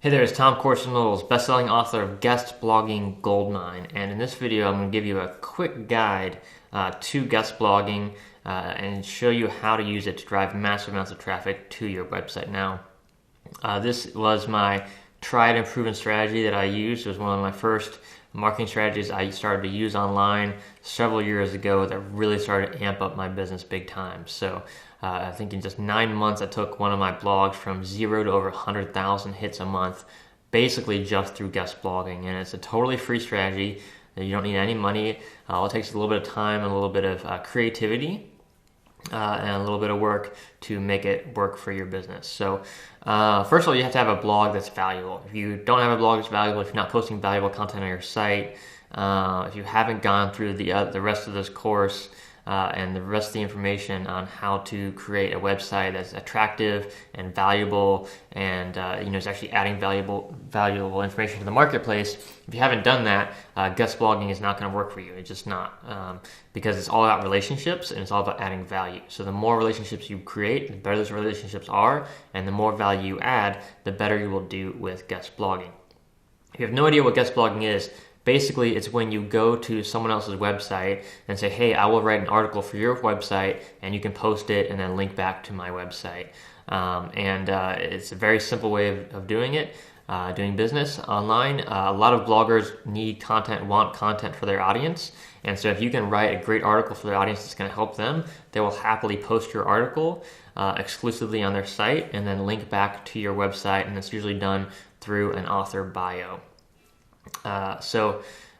Hey there, it's Tom Corson-Knowles, best-selling author of Guest Blogging Goldmine, and in this video I'm going to give you a quick guide to guest blogging and show you how to use it to drive massive amounts of traffic to your website. Now, this was my tried and proven strategy that I used. It was one of my first marketing strategies I started to use online several years ago that really started to amp up my business big time. So I think in just 9 months, I took one of my blogs from 0 to over 100,000 hits a month, basically just through guest blogging. And it's a totally free strategy. You don't need any money. All it takes is a little bit of time and a little bit of creativity and a little bit of work to make it work for your business. So first of all, you have to have a blog that's valuable. If you don't have a blog that's valuable, if you're not posting valuable content on your site, if you haven't gone through the rest of this course, and the rest of the information on how to create a website that's attractive and valuable and is actually adding valuable information to the marketplace. If you haven't done that, guest blogging is not going to work for you. It's just not, because it's all about relationships and it's all about adding value. So the more relationships you create, the better those relationships are, and the more value you add, the better you will do with guest blogging. If you have no idea what guest blogging is, basically, it's when you go to someone else's website and say, hey, I will write an article for your website, and you can post it and then link back to my website. It's a very simple way of doing it, doing business online. A lot of bloggers need content, want content for their audience. And so if you can write a great article for their audience that's going to help them, they will happily post your article exclusively on their site and then link back to your website. And it's usually done through an author bio.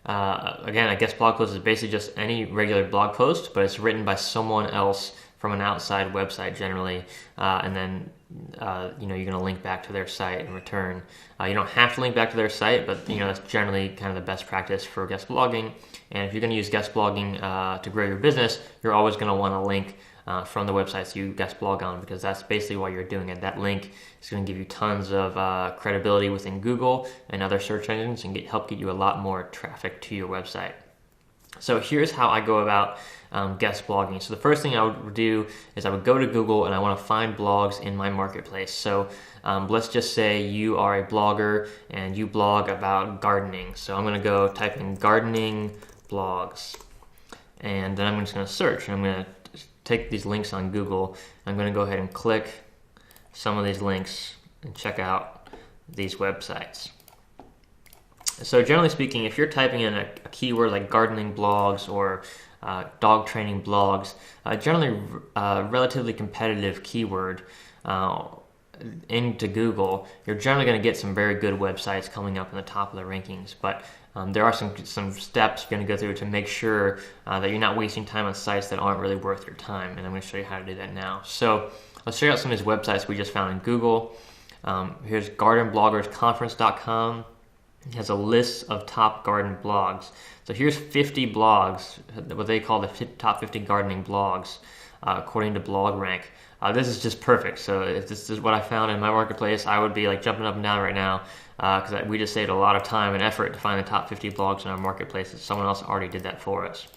Again, a guest blog post is basically just any regular blog post, but it's written by someone else from an outside website generally, and then you're going to link back to their site in return. You don't have to link back to their site, but that's generally kind of the best practice for guest blogging. And if you're going to use guest blogging to grow your business, you're always going to want to link from the websites you guest blog on, because that's basically why you're doing it. That link is going to give you tons of credibility within Google and other search engines and help get you a lot more traffic to your website. So here's how I go about guest blogging. So the first thing I would do is I would go to Google and I want to find blogs in my marketplace. So let's just say you are a blogger and you blog about gardening. So I'm going to go type in gardening blogs, and then I'm just going to search. I'm going to take these links on Google. I'm going to go ahead and click some of these links and check out these websites. So generally speaking, if you're typing in a keyword like gardening blogs or dog training blogs, generally relatively competitive keyword into Google, you're generally going to get some very good websites coming up in the top of the rankings. But there are some steps you're going to go through to make sure that you're not wasting time on sites that aren't really worth your time. And I'm going to show you how to do that now. So let's check out some of these websites we just found in Google. Here's gardenbloggersconference.com. It has a list of top garden blogs. So here's 50 blogs, what they call the top 50 gardening blogs, according to BlogRank. This is just perfect. So if this is what I found in my marketplace, I would be like jumping up and down right now, because we just saved a lot of time and effort to find the top 50 blogs in our marketplace. Someone else already did that for us.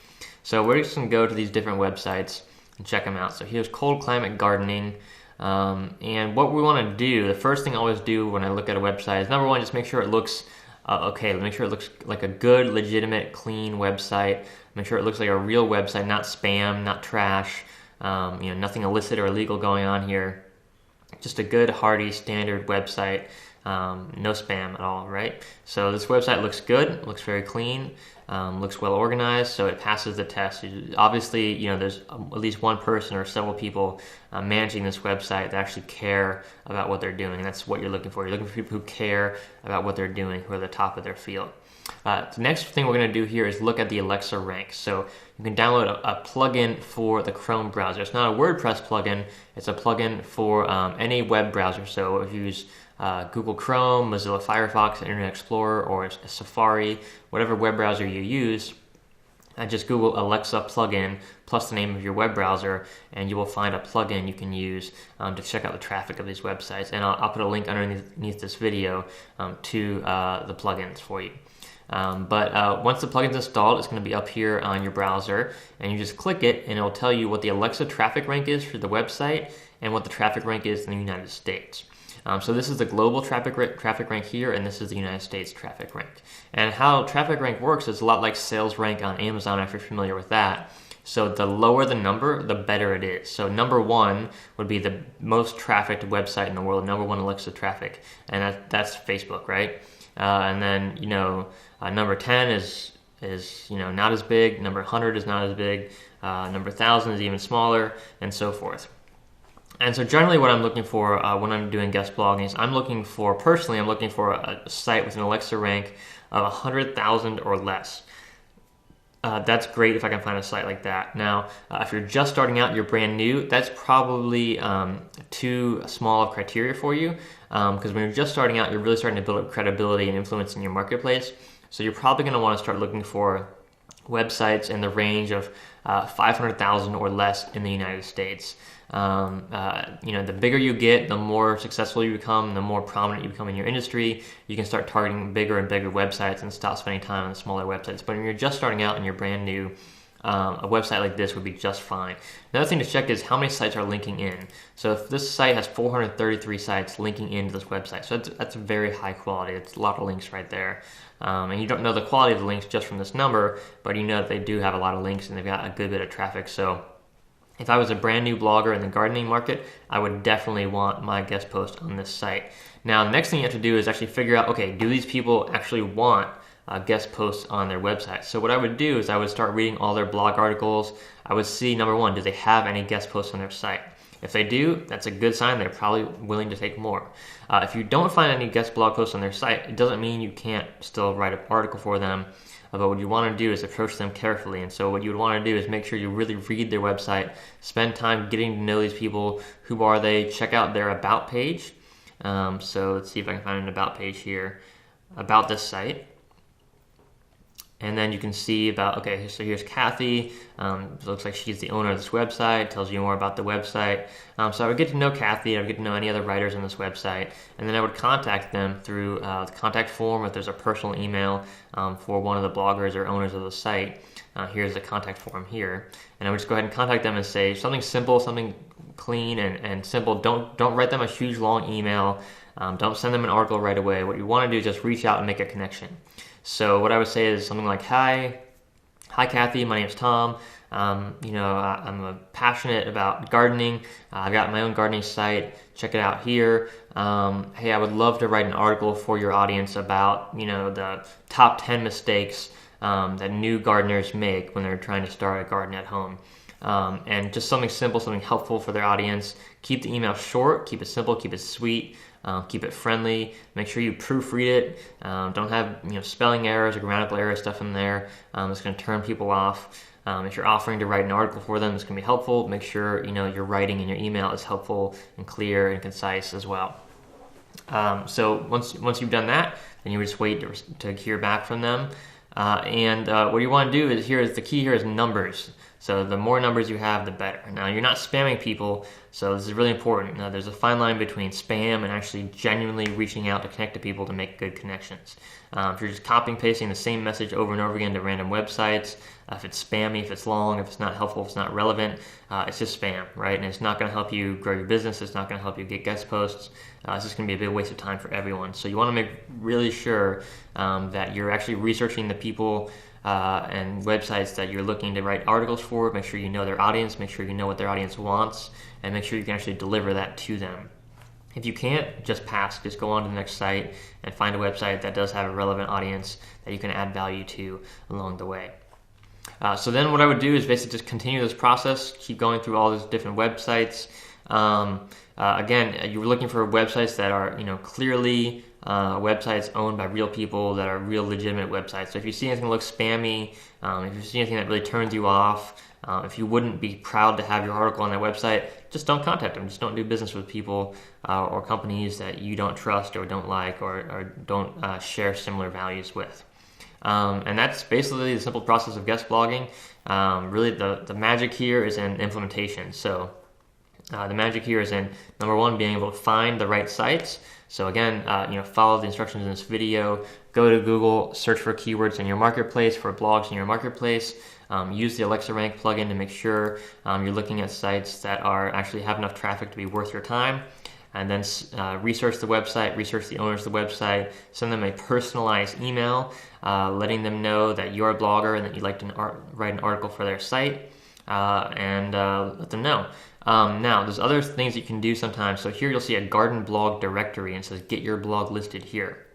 So we're just going to go to these different websites and check them out. So here's Cold Climate Gardening. And what we want to do, the first thing I always do when I look at a website is, number one, just make sure it looks okay. Make sure it looks like a good, legitimate, clean website. Make sure it looks like a real website, not spam, not trash. Nothing illicit or illegal going on here. Just a good, hearty, standard website. No spam at all, right? So this website looks good, looks very clean, looks well organized, so it passes the test. Obviously, there's at least one person or several people managing this website that actually care about what they're doing, and that's what you're looking for. You're looking for people who care about what they're doing, who are at the top of their field. The next thing we're going to do here is look at the Alexa rank. So you can download a plugin for the Chrome browser. It's not a WordPress plugin. It's a plugin for any web browser. So if you use Google Chrome, Mozilla Firefox, Internet Explorer, or Safari, whatever web browser you use, just Google Alexa plugin plus the name of your web browser, and you will find a plugin you can use to check out the traffic of these websites. And I'll put a link underneath this video to the plugins for you. But once the plugin's installed, it's going to be up here on your browser, and you just click it, and it'll tell you what the Alexa traffic rank is for the website and what the traffic rank is in the United States. So this is the global traffic rank here, and this is the United States traffic rank. And how traffic rank works is a lot like sales rank on Amazon, if you're familiar with that. So the lower the number, the better it is. So number 1 would be the most trafficked website in the world, number 1 Alexa traffic, and that's Facebook, right? And then number 10 is not as big. Number 100 is not as big. Number 1,000 is even smaller, and so forth. And so generally what I'm looking for when I'm doing guest blogging is I'm looking for a site with an Alexa rank of 100,000 or less. That's great if I can find a site like that. Now, if you're just starting out, you're brand new, that's probably too small of criteria for you, because when you're just starting out, you're really starting to build up credibility and influence in your marketplace. So you're probably going to want to start looking for websites in the range of 500,000 or less in the United States. The bigger you get, the more successful you become, the more prominent you become in your industry. You can start targeting bigger and bigger websites and stop spending time on the smaller websites. But when you're just starting out and you're brand new, a website like this would be just fine. Another thing to check is how many sites are linking in. So if this site has 433 sites linking into this website, so that's very high quality. It's a lot of links right there. And you don't know the quality of the links just from this number, but you know that they do have a lot of links and they've got a good bit of traffic. So if I was a brand new blogger in the gardening market, I would definitely want my guest post on this site. Now, the next thing you have to do is actually figure out, okay, do these people actually want guest posts on their website? So what I would do is I would start reading all their blog articles. I would see, number 1, do they have any guest posts on their site? If they do, that's a good sign. They're probably willing to take more. If you don't find any guest blog posts on their site, it doesn't mean you can't still write an article for them. But what you want to do is approach them carefully. And so what you would want to do is make sure you really read their website, spend time getting to know these people. Who are they? Check out their about page. So let's see if I can find an about page here about this site. And then you can see about, okay, so here's Kathy. It looks like she's the owner of this website, tells you more about the website. So I would get to know Kathy, I would get to know any other writers on this website, and then I would contact them through the contact form if there's a personal email for one of the bloggers or owners of the site. Here's the contact form here. And I would just go ahead and contact them and say something simple, something clean and simple. Don't write them a huge long email. Don't send them an article right away. What you want to do is just reach out and make a connection. So what I would say is something like, Hi Kathy, my name's Tom. I'm passionate about gardening. I've got my own gardening site. Check it out here. Hey, I would love to write an article for your audience about, the top 10 mistakes that new gardeners make when they're trying to start a garden at home. And just something simple, something helpful for their audience. Keep the email short, keep it simple, keep it sweet. Keep it friendly. Make sure you proofread it. Don't have spelling errors or grammatical errors stuff in there. It's going to turn people off. If you're offering to write an article for them, it's going to be helpful. Make sure your writing in your email is helpful and clear and concise as well. So once you've done that, then you would just wait to hear back from them. And what you want to do is the key here is numbers. So the more numbers you have, the better. Now, you're not spamming people, so this is really important. Now, there's a fine line between spam and actually genuinely reaching out to connect to people to make good connections. If you're just copying and pasting the same message over and over again to random websites, if it's spammy, if it's long, if it's not helpful, if it's not relevant, it's just spam, right? And it's not going to help you grow your business. It's not going to help you get guest posts. It's just going to be a big waste of time for everyone. So you want to make really sure that you're actually researching the people and websites that you're looking to write articles for. Make sure you know their audience, make sure you know what their audience wants, and make sure you can actually deliver that to them. If you can't, just pass. Just go on to the next site and find a website that does have a relevant audience that you can add value to along the way. So then what I would do is basically just continue this process, keep going through all these different websites. Again, you're looking for websites that are clearly websites owned by real people, that are real legitimate websites. So if you see anything that looks spammy, if you see anything that really turns you off, if you wouldn't be proud to have your article on their website, just don't contact them. Just don't do business with people or companies that you don't trust or don't like or don't share similar values with. And that's basically the simple process of guest blogging. Really, the magic here is in implementation. So the magic here is in, number 1, being able to find the right sites. So again, follow the instructions in this video. Go to Google, search for keywords in your marketplace, for blogs in your marketplace. Use the Alexa Rank plugin to make sure you're looking at sites that actually have enough traffic to be worth your time. and then research the website, research the owners of the website, send them a personalized email letting them know that you're a blogger and that you'd like to write an article for their site, and let them know. Now, there's other things you can do sometimes. So here you'll see a garden blog directory and it says get your blog listed here.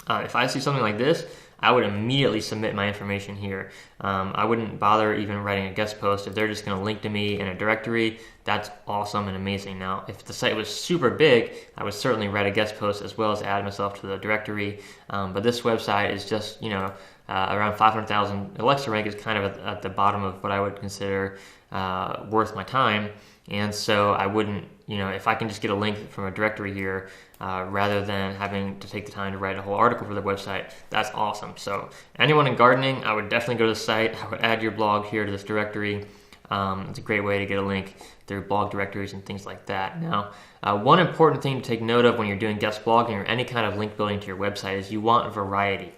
If I see something like this, I would immediately submit my information here. I wouldn't bother even writing a guest post. If they're just going to link to me in a directory, that's awesome and amazing. Now, if the site was super big, I would certainly write a guest post as well as add myself to the directory. But this website is just, around 500,000. Alexa rank is kind of at the bottom of what I would consider worth my time. And so I wouldn't, if I can just get a link from a directory here, rather than having to take the time to write a whole article for their website, that's awesome. So anyone in gardening, I would definitely go to the site. I would add your blog here to this directory. It's a great way to get a link through blog directories and things like that. Now, one important thing to take note of when you're doing guest blogging or any kind of link building to your website is you want variety.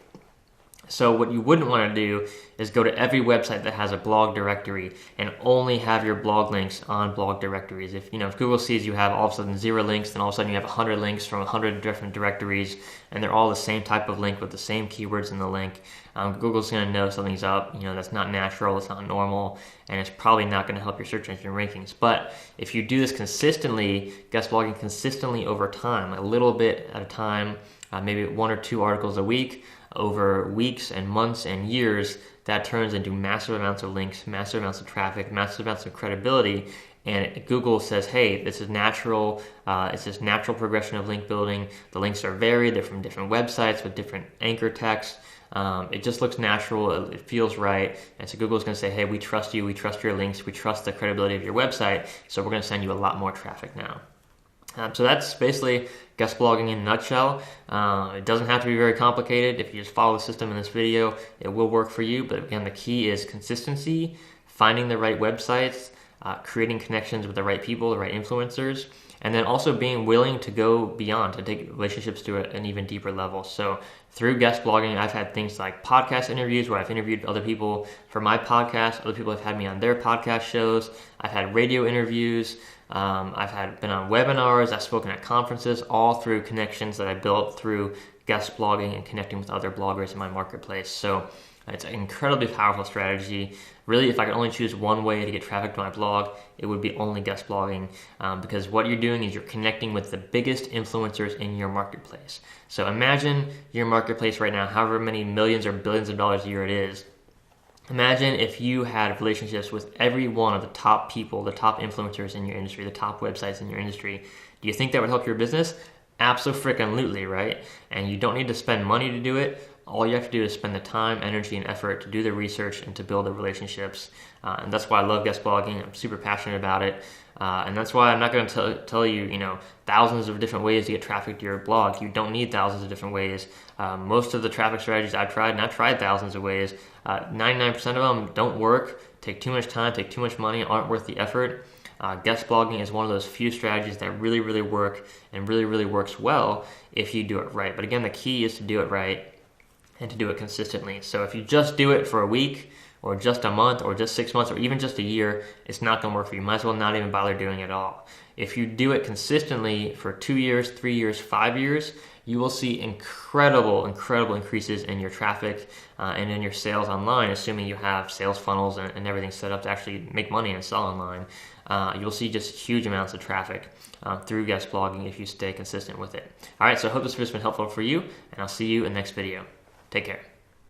So what you wouldn't want to do is go to every website that has a blog directory and only have your blog links on blog directories. If Google sees you have all of a sudden 0 links, then all of a sudden you have 100 links from 100 different directories, and they're all the same type of link with the same keywords in the link, Google's going to know something's up. That's not natural, it's not normal, and it's probably not going to help your search engine rankings. But if you do this consistently, guest blogging consistently over time, a little bit at a time, maybe 1 or 2 articles a week, over weeks and months and years, that turns into massive amounts of links, massive amounts of traffic, massive amounts of credibility, and Google says, hey, this is natural, it's this natural progression of link building. The links are varied, they're from different websites with different anchor text. It just looks natural, it feels right, and so Google's going to say, hey, we trust you, we trust your links, we trust the credibility of your website, so we're going to send you a lot more traffic now. So that's basically guest blogging in a nutshell. It doesn't have to be very complicated. If you just follow the system in this video, it will work for you. But again, the key is consistency, finding the right websites, creating connections with the right people, the right influencers, and then also being willing to go beyond, to take relationships to an even deeper level. So through guest blogging, I've had things like podcast interviews where I've interviewed other people for my podcast. Other people have had me on their podcast shows. I've had radio interviews. I've been on webinars, I've spoken at conferences, all through connections that I built through guest blogging and connecting with other bloggers in my marketplace. So it's an incredibly powerful strategy. Really, if I could only choose one way to get traffic to my blog, it would be only guest blogging, because what you're doing is you're connecting with the biggest influencers in your marketplace. So imagine your marketplace right now, however many millions or billions of dollars a year it is. Imagine if you had relationships with every one of the top people, the top influencers in your industry, the top websites in your industry. Do you think that would help your business? Abso-freaking-lutely, right? And you don't need to spend money to do it. All you have to do is spend the time, energy, and effort to do the research and to build the relationships. And that's why I love guest blogging. I'm super passionate about it. And that's why I'm not going to tell you, thousands of different ways to get traffic to your blog. You don't need thousands of different ways. Most of the traffic strategies I've tried, and I've tried thousands of ways, 99% of them don't work, take too much time, take too much money, aren't worth the effort. Guest blogging is one of those few strategies that really, really work and really, really works well if you do it right. But again, the key is to do it right and to do it consistently. So if you just do it for a week or just a month or just 6 months or even just a year, it's not going to work for you. You might as well not even bother doing it at all. If you do it consistently for 2 years, 3 years, 5 years, you will see incredible increases in your traffic and in your sales online, assuming you have sales funnels and everything set up to actually make money and sell online. You'll see just huge amounts of traffic through guest blogging if you stay consistent with it. All right, so I hope this video has been helpful for you, and I'll see you in the next video. Take care.